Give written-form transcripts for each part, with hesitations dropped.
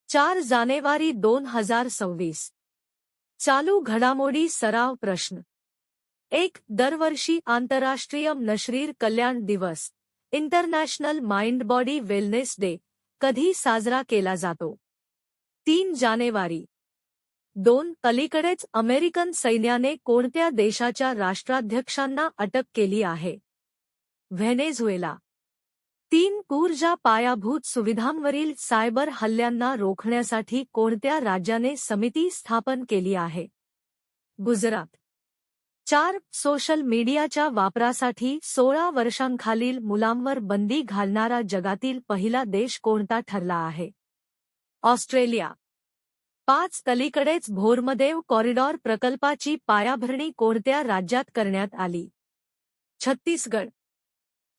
4 जानेवारी 2026. चालू घडामोडी सराव प्रश्न 1. दरवर्षी आंतरराष्ट्रीय नशरीर कल्याण दिवस international mind body wellness day कधी साजरा केला जातो? 3 जानेवारी. 2. अलीकडेच अमेरिकन सैन्याने कोणत्या देशाच्या राष्ट्राध्यक्षांना अटक केली आहे? व्हेनेझुएला. 3. ऊर्जा पायाभूत सुविधांवरील सायबर हल्ल्यांना रोखण्यासाठी कोणत्या राज्याने समिती स्थापन केली आहे? गुजरात. 4. सोशल मीडियाच्या वापरासाठी 16 वर्षांखालील मुलांवर बंदी घालणारा जगातील पहिला देश कोणता ठरला आहे? ऑस्ट्रेलिया. 5. अलीकडेच भोरमदेव कॉरिडॉर प्रकल्पाची पायाभरणी कोणत्या राज्यात करण्यात आली? Chhattisgarh.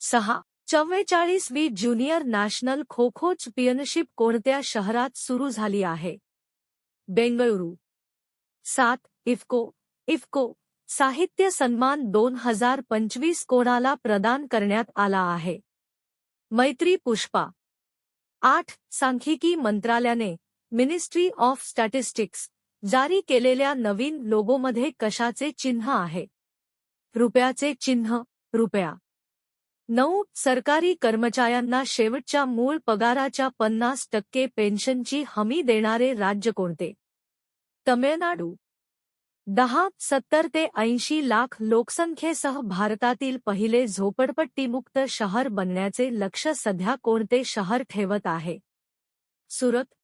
6. 44वी junior national kho kho championship कोणत्या शहरात सुरू झाली आहे? बेंगळुरू. 7. इफ्को साहित्य सन्मान 2025 कोणाला प्रदान करण्यात आला आहे? मैत्री पुष्पा. 8. सांख्यिकी मंत्रालयाने मिनिस्ट्री ऑफ स्टॅटिस्टिक्स जारी केलेल्या नवीन लोगोमध्ये कशाचे चिन्ह आहे? रुपयाचे चिन्ह. रुपया. 9. सरकारी कर्मचाऱ्यांना शेवटच्या मूळ पगाराच्या 50% पेन्शनची हमी देणारे राज्य कोणते? तमिळनाडू. 10. 70 ते 80 लाख लोकसंख्येसह भारतातील पहिले झोपडपट्टीमुक्त शहर बनण्याचे लक्ष्य सध्या कोणते शहर ठेवत आहे? सुरत.